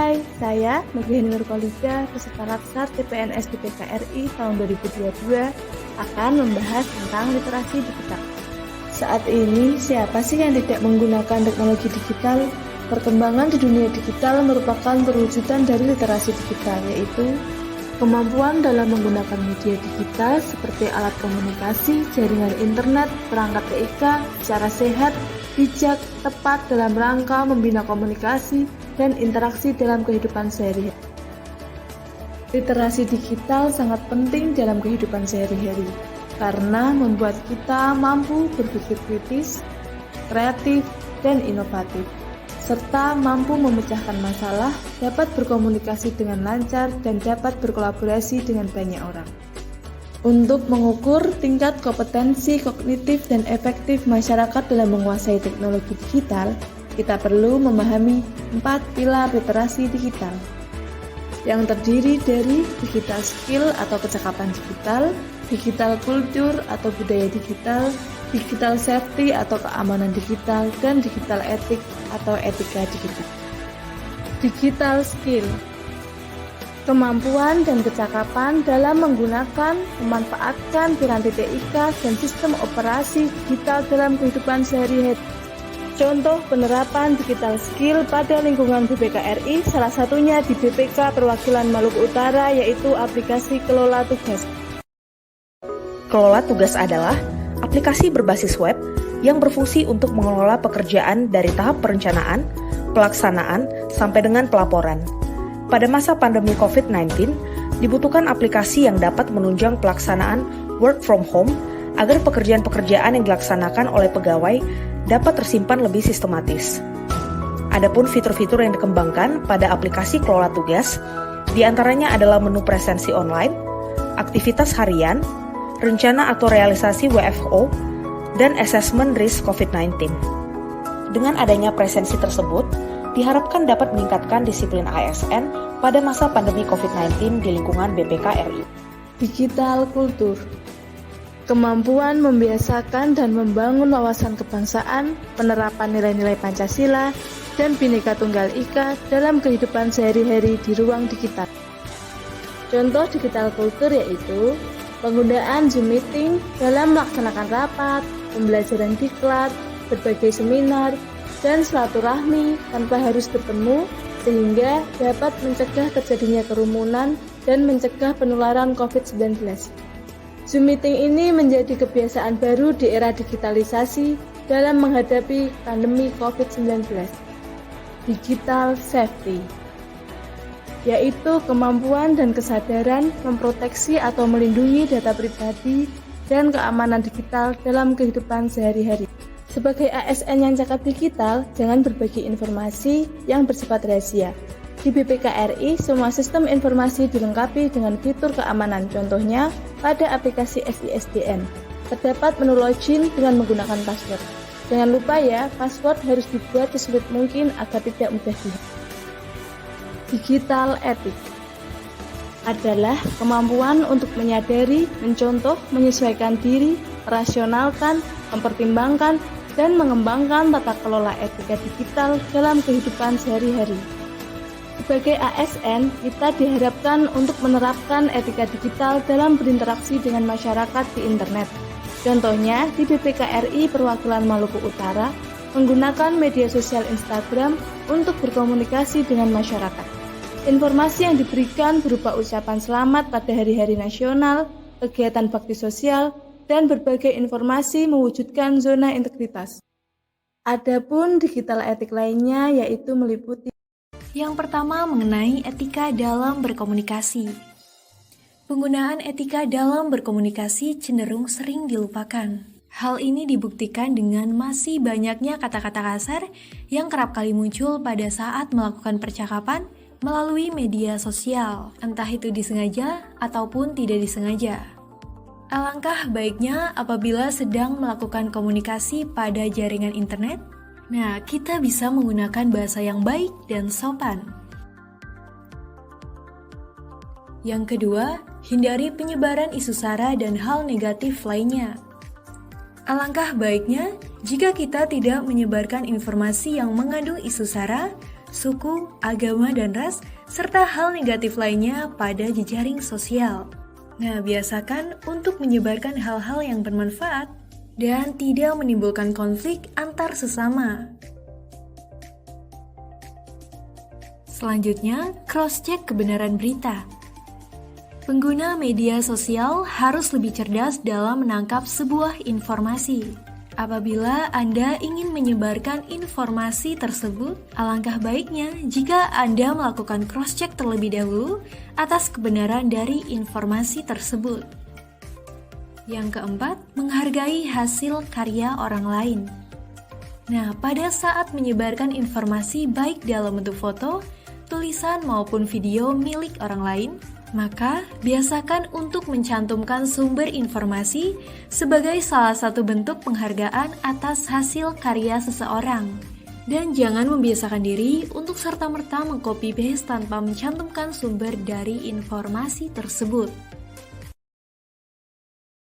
Hai, saya Meghani Nurkolida, peserta Latsar CPNS di PKRI tahun 2022 akan membahas tentang literasi digital. Saat ini, siapa sih yang tidak menggunakan teknologi digital? Perkembangan di dunia digital merupakan perwujudan dari literasi digital, yaitu kemampuan dalam menggunakan media digital seperti alat komunikasi, jaringan internet, perangkat TIK secara sehat, bijak, tepat dalam rangka membina komunikasi dan interaksi dalam kehidupan sehari-hari. Literasi digital sangat penting dalam kehidupan sehari-hari karena membuat kita mampu berpikir kritis, kreatif, dan inovatif, serta mampu memecahkan masalah, dapat berkomunikasi dengan lancar, dan dapat berkolaborasi dengan banyak orang. Untuk mengukur tingkat kompetensi kognitif dan efektif masyarakat dalam menguasai teknologi digital, kita perlu memahami 4 pilar literasi digital, yang terdiri dari digital skill atau kecakapan digital, digital culture atau budaya digital, digital safety atau keamanan digital, dan digital ethic atau etika digital. Digital skill, kemampuan dan kecakapan dalam menggunakan, memanfaatkan piranti TIK dan sistem operasi digital dalam kehidupan sehari-hari. Contoh penerapan digital skill pada lingkungan BPKRI, salah satunya di BPK Perwakilan Maluku Utara, yaitu aplikasi Kelola Tugas. Kelola Tugas adalah aplikasi berbasis web yang berfungsi untuk mengelola pekerjaan dari tahap perencanaan, pelaksanaan, sampai dengan pelaporan. Pada masa pandemi COVID-19, dibutuhkan aplikasi yang dapat menunjang pelaksanaan work from home agar pekerjaan-pekerjaan yang dilaksanakan oleh pegawai dapat tersimpan lebih sistematis. Adapun fitur-fitur yang dikembangkan pada aplikasi Kelola Tugas, diantaranya adalah menu presensi online, aktivitas harian, rencana atau realisasi WFO, dan assessment risk COVID-19. Dengan adanya presensi tersebut, diharapkan dapat meningkatkan disiplin ASN pada masa pandemi COVID-19 di lingkungan BPKRI. Digital kultur, kemampuan membiasakan dan membangun wawasan kebangsaan, penerapan nilai-nilai Pancasila, dan Bhinneka Tunggal Ika dalam kehidupan sehari-hari di ruang digital. Contoh digital kultur yaitu penggunaan Zoom Meeting dalam melaksanakan rapat, pembelajaran diklat, berbagai seminar, dan silaturahmi tanpa harus bertemu sehingga dapat mencegah terjadinya kerumunan dan mencegah penularan COVID-19. Zoom Meeting ini menjadi kebiasaan baru di era digitalisasi dalam menghadapi pandemi COVID-19. Digital safety, yaitu kemampuan dan kesadaran memproteksi atau melindungi data pribadi dan keamanan digital dalam kehidupan sehari-hari. Sebagai ASN yang cakap digital, jangan berbagi informasi yang bersifat rahasia. Di BPKRI, semua sistem informasi dilengkapi dengan fitur keamanan. Contohnya, pada aplikasi SISDN, terdapat menu login dengan menggunakan password. Jangan lupa ya, password harus dibuat sesulit mungkin agar tidak mudah dilihat. Digital ethics adalah kemampuan untuk menyadari, mencontoh, menyesuaikan diri, merasionalkan, mempertimbangkan, dan mengembangkan tata kelola etika digital dalam kehidupan sehari-hari. Sebagai ASN, kita diharapkan untuk menerapkan etika digital dalam berinteraksi dengan masyarakat di internet. Contohnya, di BPKRI Perwakilan Maluku Utara, menggunakan media sosial Instagram untuk berkomunikasi dengan masyarakat. Informasi yang diberikan berupa ucapan selamat pada hari-hari nasional, kegiatan bakti sosial, dan berbagai informasi mewujudkan zona integritas. Adapun digital etik lainnya yaitu meliputi yang pertama mengenai etika dalam berkomunikasi. Penggunaan etika dalam berkomunikasi cenderung sering dilupakan. Hal ini dibuktikan dengan masih banyaknya kata-kata kasar yang kerap kali muncul pada saat melakukan percakapan melalui media sosial, entah itu disengaja ataupun tidak disengaja. Alangkah baiknya apabila sedang melakukan komunikasi pada jaringan internet, kita bisa menggunakan bahasa yang baik dan sopan. Yang kedua, hindari penyebaran isu sara dan hal negatif lainnya. Alangkah baiknya jika kita tidak menyebarkan informasi yang mengandung isu sara suku, agama, dan ras, serta hal negatif lainnya pada jejaring sosial. Nah, biasakan untuk menyebarkan hal-hal yang bermanfaat dan tidak menimbulkan konflik antar sesama. Selanjutnya, cross-check kebenaran berita. Pengguna media sosial harus lebih cerdas dalam menangkap sebuah informasi. Apabila Anda ingin menyebarkan informasi tersebut, alangkah baiknya jika Anda melakukan cross-check terlebih dahulu atas kebenaran dari informasi tersebut. Yang keempat, menghargai hasil karya orang lain. Nah, pada saat menyebarkan informasi baik dalam bentuk foto, tulisan maupun video milik orang lain, maka biasakan untuk mencantumkan sumber informasi sebagai salah satu bentuk penghargaan atas hasil karya seseorang. Dan jangan membiasakan diri untuk serta-merta meng-copy paste tanpa mencantumkan sumber dari informasi tersebut.